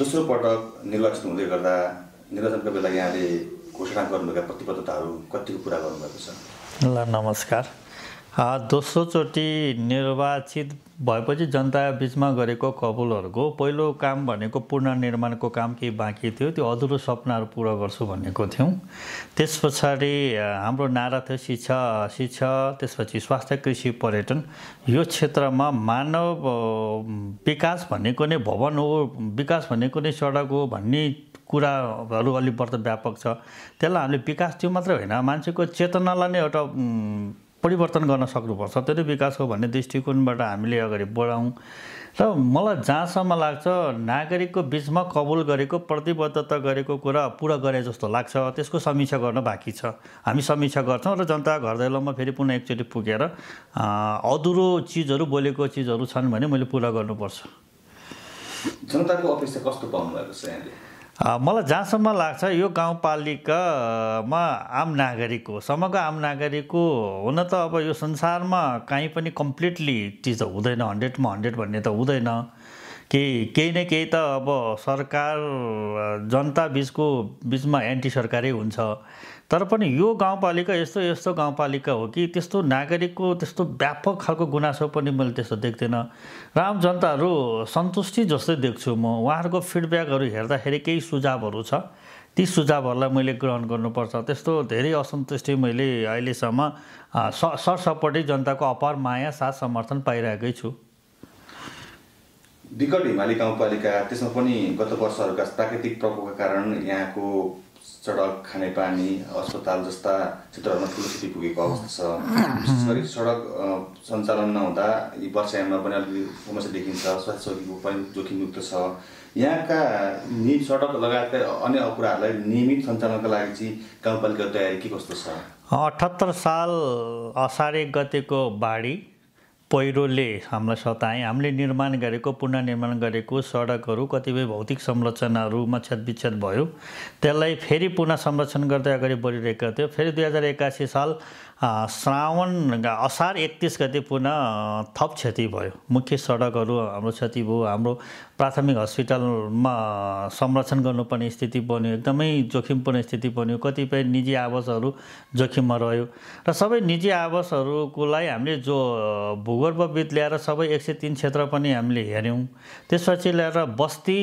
दोस्रो पटक निर्वाचित हुँदै गर्दा निर्वाचनका बेला यहाँले घोषणा गर्नुभएका प्रतिबद्धताहरू कतिको पुरा गर्नुभएको छ? ल नमस्कार। दोस्रोचोटि निर्वाचित भएपछि जनता बिचमा गरेको कबुलहरूको पहिलो काम भनेको पुनर्निर्माणको काम केही बाँकी थियो, त्यो अधुरो सपनाहरू पुरा गर्छु भनेको थियौँ। त्यस पछाडि हाम्रो नारा थियो शिक्षा, त्यसपछि स्वास्थ्य, कृषि, पर्यटन। यो क्षेत्रमा मानव विकास भनेको नै भवन हो, विकास भनेको नै सडक हो भन्ने कुराहरू अलि बढ्दो व्यापक छ। त्यसलाई हामीले विकास त्यो मात्रै होइन, मान्छेको चेतनालाई नै एउटा परिवर्तन गर्न सक्नुपर्छ, त्यो नै विकास हो भन्ने दृष्टिकोणबाट हामीले अगाडि बढाउँ। र मलाई जहाँसम्म लाग्छ नागरिकको बिचमा कबुल गरेको प्रतिबद्धता गरेको कुरा पुरा गरे जस्तो लाग्छ, त्यसको समीक्षा गर्न बाँकी छ। हामी समीक्षा गर्छौँ र जनता घर दैलोमा फेरि पुनः एकचोटि पुगेर अधुरो चिजहरू, बोलेको चिजहरू छन् भने मैले पुरा गर्नुपर्छ। जनताको अपेक्षा कस्तो पाउनु भएको छ यहाँले? मलाई जहाँसम्म लाग्छ यो गाउँपालिकामा आम नागरिक हो, समग्र आम नागरिक हो। हुन त अब यो संसारमा कहीँ पनि कम्प्लिटली चिज त हुँदैन, 100मा 100 भन्ने त हुँदैन। केही न केही त अब सरकार जनता बिचमा एन्टी सरकारै हुन्छ। तर पनि यो गाउँपालिका यस्तो गाउँपालिका हो कि त्यस्तो नागरिकको त्यस्तो व्यापक खालको गुनासो पनि मैले त्यस्तो देख्दिनँ। र आम जनताहरू सन्तुष्टि जस्तै देख्छु म। उहाँहरूको फिडब्याकहरू हेर्दाखेरि केही सुझावहरू छ, ती सुझावहरूलाई मैले ग्रहण गर्नुपर्छ। त्यस्तो धेरै असन्तुष्टि मैले अहिलेसम्म सरसपट्टि जनताको अपार माया साथ समर्थन पाइरहेकै छु। विकट हिमाली गाउँपालिका, त्यसमा पनि गत वर्षहरूका प्राकृतिक प्रकोपका कारण यहाँको सडक, खानेपानी, अस्पताल जस्ता क्षेत्रहरूमा ठुलो क्षति पुगेको अवस्था छ। विशेष गरी सडक सञ्चालन नहुँदा यी वर्षायाममा पनि अलिकति समस्या देखिन्छ, स्वास्थ्य चौकीको पनि जोखिमयुक्त छ। यहाँका सडक लगायतका अन्य कुराहरूलाई नियमित सञ्चालनका लागि चाहिँ गाउँपालिकाको तयारी के कस्तो छ? 78 साल असार 1 गतेको बाढी पहिरोले हामीलाई सताए। हामीले निर्माण गरेको, पुनर्निर्माण गरेको सडकहरू कतिपय भौतिक संरचनाहरूमा क्षतविक्षत भयो। त्यसलाई फेरि पुनः संरक्षण गर्दै अगाडि बढिरहेका थियो। फेरि 2081 साल असार 31 गते पुनः थप क्षति भयो। मुख्य सडकहरू हाम्रो क्षति भयो। हाम्रो प्राथमिक हस्पिटलमा संरक्षण गर्नुपर्ने स्थिति बन्यो, एकदमै जोखिमपूर्ण स्थिति बन्यो। कतिपय निजी आवासहरू जोखिममा रह्यो र सबै निजी आवासहरूको लागि हामीले जो भूगर्भविद ल्याएर सबै 103 क्षेत्र पनि हामीले हेऱ्यौँ। त्यसपछि ल्याएर बस्ती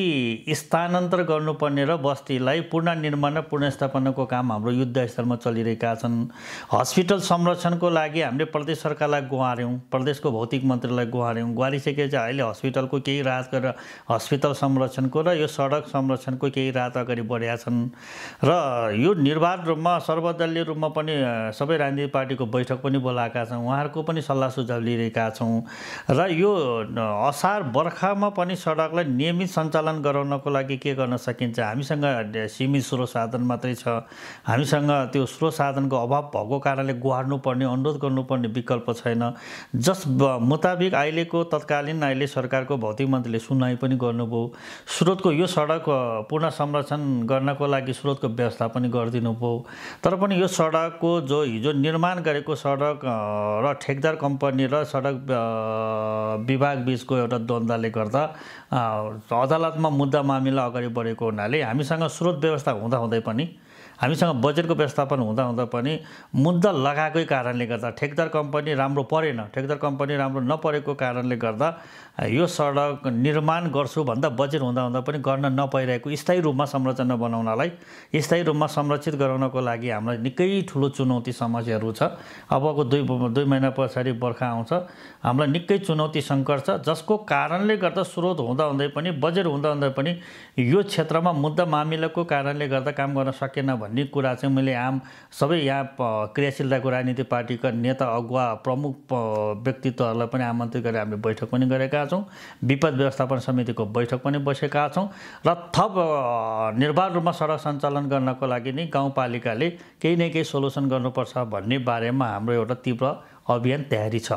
स्थानान्तर गर्नुपर्ने र बस्तीलाई पुनर्निर्माण र पुनर्स्थापनाको काम हाम्रो युद्धस्तरमा चलिरहेका छन्। हस्पिटल संरक्षणको लागि हामीले प्रदेश सरकारलाई गुहार्यौँ, प्रदेशको भौतिक मन्त्रीलाई गुहार्यौँ। गुहारिसकेपछि अहिले हस्पिटलको केही राहत गरेर हस्पिटल संरक्षणको र यो सडक संरक्षणको केही राहत अगाडि बढेका छन्। र यो निर्वाध रूपमा सर्वदलीय रूपमा पनि सबै राजनीतिक पार्टीको बैठक पनि बोलाएका छौँ, उहाँहरूको पनि सल्लाह सुझाव लिइरहेका छौँ। र यो असार बर्खामा पनि सडकलाई नियमित सञ्चालन गराउनको लागि के गर्न सकिन्छ? हामीसँग सीमित स्रोत साधन मात्रै छ। हामीसँग त्यो स्रोत साधनको अभाव भएको कारणले गुहार्नुपर्ने, अनुरोध गर्नुपर्ने विकल्प छैन। जस मुताबिक अहिलेको तत्कालीन सरकारको भौतिक मन्त्रीले सुनवाई पनि गर्नुभयो। स्रोतको यो सडक पुनः संरक्षण गर्नको लागि स्रोतको व्यवस्था पनि गरिदिनु भयो। तर पनि यो सडकको जो हिजो निर्माण गरेको सडक र ठेकदार कम्पनी र सडक विभाग बिचको एउटा द्वन्द्वले गर्दा अदालतमा मुद्दा मामिला अगाडि बढेको हुनाले हामीसँग स्रोत व्यवस्था हुँदाहुँदै पनि, हामीसँग बजेटको व्यवस्थापन हुँदाहुँदा पनि मुद्दा लगाएकै कारणले गर्दा ठेकदार कम्पनी राम्रो परेन। ठेकदार कम्पनी राम्रो नपरेको कारणले गर्दा यो सडक निर्माण गर्छु भन्दा बजेट हुँदाहुँदा पनि गर्न नपाइरहेको स्थायी रूपमा संरचना बनाउनलाई, स्थायी रूपमा संरक्षित गराउनको लागि हामीलाई निकै ठुलो चुनौती समस्याहरू छ। अबको 2 महिना पछाडि बर्खा आउँछ, हामीलाई निकै चुनौती सङ्कट छ, जसको कारणले गर्दा स्रोत हुँदाहुँदै पनि, बजेट हुँदाहुँदै पनि यो क्षेत्रमा मुद्दा मामिलाको कारणले गर्दा काम गर्न सकेन भन्ने कुरा चाहिँ मैले सबै यहाँ क्रियाशीलताको राजनीतिक पार्टीका नेता, अगुवा, प्रमुख व्यक्तित्वहरूलाई पनि आमन्त्रित गरेर हामीले बैठक पनि गरेका छौँ। विपद व्यवस्थापन समितिको बैठक पनि बसेका छौँ र थप निर्बाध रूपमा सडक सञ्चालन गर्नको लागि नै गाउँपालिकाले केही न केही सोलुसन गर्नुपर्छ भन्ने बारेमा हाम्रो एउटा तीव्र अभियान तयारी छ।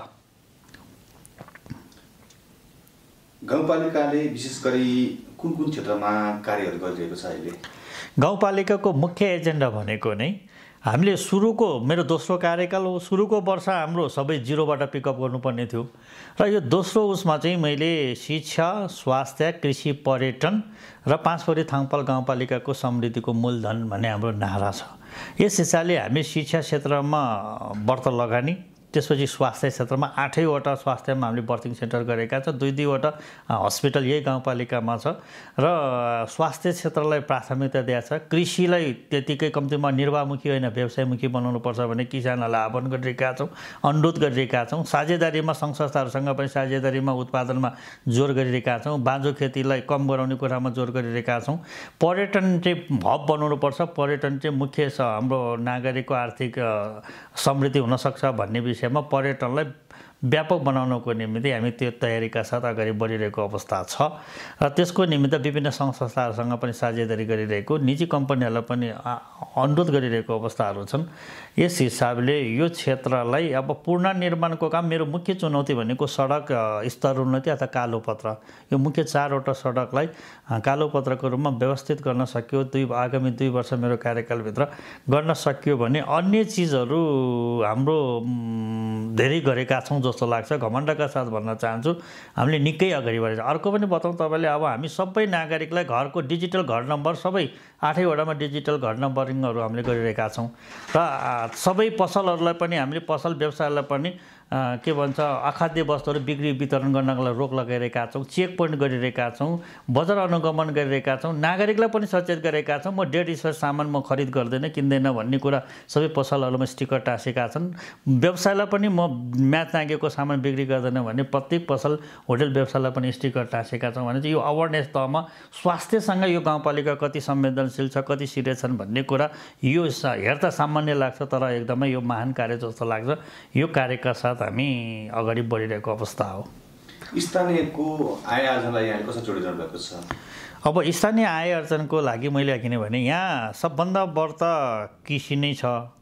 गाउँपालिकाले विशेष गरी कुन कुन क्षेत्रमा कार्यहरू गरिरहेको छ अहिले? गाउँपालिकाको मुख्य एजेन्डा भनेको नै हामीले मेरो दोस्रो कार्यकाल हो, सुरुको वर्ष हाम्रो सबै जिरोबाट पिकअप गर्नुपर्ने थियो र यो दोस्रो उसमा चाहिँ मैले शिक्षा, स्वास्थ्य, कृषि, पर्यटन र 5 पोखरी थाङपाल गाउँपालिकाको समृद्धिको मूलधन भन्ने हाम्रो नारा छ। यस हिसाबले हामी शिक्षा क्षेत्रमा व्रत लगानी, त्यसपछि स्वास्थ्य क्षेत्रमा 8वटा स्वास्थ्यमा हामीले बर्थिङ सेन्टर गरेका छौँ, 2-2वटा हस्पिटल यही गाउँपालिकामा छ र स्वास्थ्य क्षेत्रलाई प्राथमिकता दिएको छ। कृषिलाई त्यतिकै कम्तीमा निर्वाहमुखी होइन व्यवसायमुखी बनाउनुपर्छ भने किसानहरूलाई आह्वान गरिरहेका छौँ, अनुरोध गरिरहेका छौँ। साझेदारीमा सङ्घ संस्थाहरूसँग पनि साझेदारीमा उत्पादनमा जोड गरिरहेका छौँ, बाँझो खेतीलाई कम गराउने कुरामा जोड गरिरहेका छौँ। पर्यटन चाहिँ हब बनाउनुपर्छ, पर्यटन चाहिँ मुख्य हाम्रो नागरिकको आर्थिक समृद्धि हुनसक्छ भन्ने विषयमा पर्यटनलाई व्यापक बनाउनको निमित्त हामी त्यो तयारीका साथ अगाडि बढिरहेको अवस्था छ र त्यसको निमित्त विभिन्न सङ्घ संस्थाहरूसँग पनि साझेदारी गरिरहेको, निजी कम्पनीहरूलाई पनि अनुरोध गरिरहेको अवस्थाहरू छन्। यस हिसाबले यो क्षेत्रलाई अब पुनर्निर्माणको काम, मेरो मुख्य चुनौती भनेको सडक स्तरोन्नति अथवा कालोपत्र, यो मुख्य 4वटा सडकलाई कालोपत्रको रूपमा व्यवस्थित गर्न सक्यो, आगामी 2 वर्ष मेरो कार्यकालभित्र गर्न सक्यो भने अन्य चिजहरू हाम्रो धेरै गरेका छौँ जस्तो लाग्छ। घमण्डका साथ भन्न चाहन्छु हामीले निकै अगाडि बढेछ। अर्को पनि बताउँ तपाईँले, अब हामी सबै नागरिकलाई घरको डिजिटल घर नम्बर, सबै 8वटामा डिजिटल घर नम्बरिङहरू हामीले गरिरहेका छौँ र सबै पसलहरूलाई पनि हामीले, पसल व्यवसायलाई पनि के भन्छ, अखाद्य वस्तुहरू बिक्री वितरण गर्नको लागि रोक लगाइरहेका छौँ, चेक पोइन्ट गरिरहेका छौँ, बजार अनुगमन गरिरहेका छौँ, नागरिकलाई पनि सचेत गरेका छौँ। म डेढ स्पेयर सामान म खरिद गर्दैन, किन्दैन भन्ने कुरा सबै पसलहरूमा स्टिकर टाँसेका छन्। व्यवसायलाई पनि म म्याच नागेको सामान बिक्री गर्दैन भन्ने प्रत्येक पसल होटल व्यवसायलाई पनि स्टिकर टाँसेका छौँ भने चाहिँ यो अवेरनेस तहमा स्वास्थ्यसँग यो गाउँपालिका कति संवेदनशील छ, कति सिरियस छन् भन्ने कुरा यो हेर्दा सामान्य लाग्छ तर एकदमै यो महान कार्य जस्तो लाग्छ। यो कार्यका साथ हामी अगाडि बढिरहेको अवस्था हो। स्थानीयको आय आर्जनलाई यहाँ कसरी जोडिरहनु भएको छ? अब स्थानीय आय आर्जनको लागि मैले किनभने यहाँ सबभन्दा बढ्ता कृषि नै छ।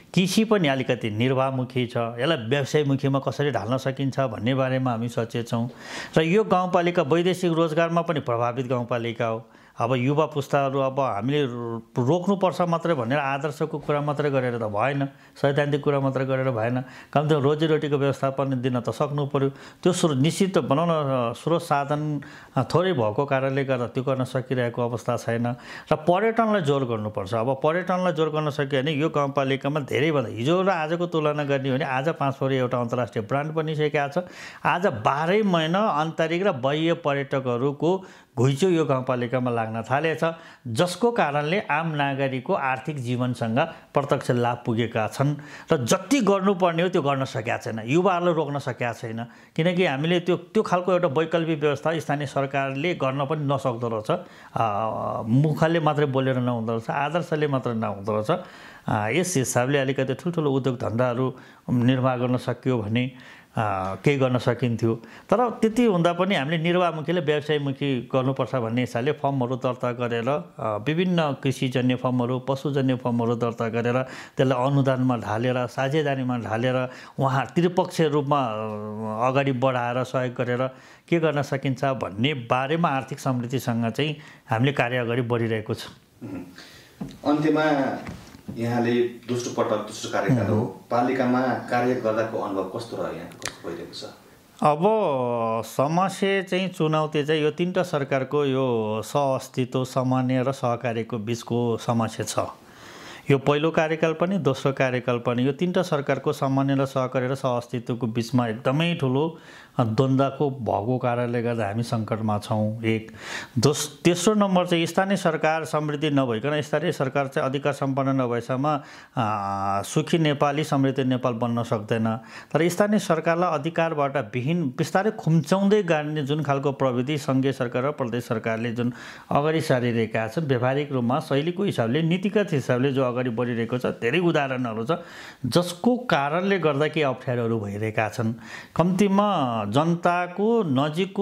कृषि पनि अलिकति निर्वाहमुखी छ, यसलाई व्यवसायमुखीमा कसरी ढाल्न सकिन्छ भन्ने बारेमा हामी सचेत छौँ र यो गाउँपालिका वैदेशिक रोजगारमा पनि प्रभावित गाउँपालिका हो। अब युवा पुस्ताहरू अब हामीले रोक्नुपर्छ मात्रै भनेर आदर्शको कुरा मात्रै गरेर त भएन, सैद्धान्तिक कुरा मात्रै गरेर भएन, कम्ती रोजीरोटीको व्यवस्थापन दिन त सक्नु पर्यो। त्यो निश्चित बनाउन स्रोत साधन थोरै भएको कारणले गर्दा त्यो गर्न सकिरहेको अवस्था छैन र पर्यटनलाई जोड गर्नुपर्छ। अब पर्यटनलाई जोड गर्न सक्यो भने यो गाउँपालिकामा धेरैभन्दा हिजो र आजको तुलना गर्ने हो भने आज 5 पोखरी एउटा अन्तर्राष्ट्रिय ब्रान्ड बनिसकेका छ। आज 12 महिना आन्तरिक र बाह्य पर्यटकहरूको घुइँचो यो गाउँपालिकामा लाग्न थालेछ, जसको कारणले आम नागरिकको आर्थिक जीवनसँग प्रत्यक्ष लाभ पुगेका छन् र जति गर्नुपर्ने हो त्यो गर्न सकेका छैन, युवाहरूलाई रोक्न सकेका छैन। किनकि हामीले त्यो खालको एउटा वैकल्पिक व्यवस्था स्थानीय सरकारले गर्न पनि नसक्दो रहेछ, मुखले मात्रै बोलेर नहुँदो रहेछ, आदर्शले मात्र नहुँदो रहेछ। यस हिसाबले अलिकति ठुल्ठुलो उद्योग धन्दाहरू निर्वाह गर्न सकियो भने केही गर्न सकिन्थ्यो। तर त्यति हुँदा पनि हामीले निर्वाहमुखीले व्यवसायमुखी गर्नुपर्छ भन्ने हिसाबले फर्महरू दर्ता गरेर विभिन्न कृषिजन्य फर्महरू, पशुजन्य फर्महरू दर्ता गरेर त्यसलाई अनुदानमा ढालेर, साझेदारीमा ढालेर उहाँ त्रिपक्षीय रूपमा अगाडि बढाएर सहयोग गरेर के गर्न सकिन्छ भन्ने बारेमा आर्थिक समृद्धिसँग चाहिँ हामीले कार्य अगाडि बढिरहेको छ। अन्त्यमा यहाँले दोस्रो कार्यकाल हो, पालिकामा कार्य गर्दाको अनुभव कस्तो रह्यो, यहाँ कस्तो भइरहेको छ? अब समस्या चाहिँ चुनौती चाहिँ यो 3वटा सरकारको यो सहअस्तित्व, समन्वय र सहकार्यको बिचको समस्या छ। यो पहिलो कार्यकाल पनि दोस्रो कार्यकाल पनि यो 3वटा सरकारको समन्वय र सहकार्य र सहअस्तित्वको बिचमा एकदमै ठुलो द्वन्द्वको भएको कारणले गर्दा हामी सङ्कटमा छौँ। तेस्रो नम्बर चाहिँ स्थानीय सरकार समृद्धि नभइकन, स्थानीय सरकार चाहिँ अधिकार सम्पन्न नभएसम्म सुखी नेपाली समृद्ध नेपाल बन्न सक्दैन। तर स्थानीय सरकारलाई अधिकारबाट विहीन बिस्तारै खुम्चाउँदै गाड्ने जुन खालको प्रविधि सङ्घीय सरकार र प्रदेश सरकारले जुन अगाडि सारिरहेका छन्, व्यावहारिक रूपमा शैलीको हिसाबले, नीतिगत हिसाबले जो अगाडि बढिरहेको छ, धेरै उदाहरणहरू छ जसको कारणले गर्दा केही अप्ठ्यारोहरू भइरहेका छन्। कम्तीमा जनताको नजिकको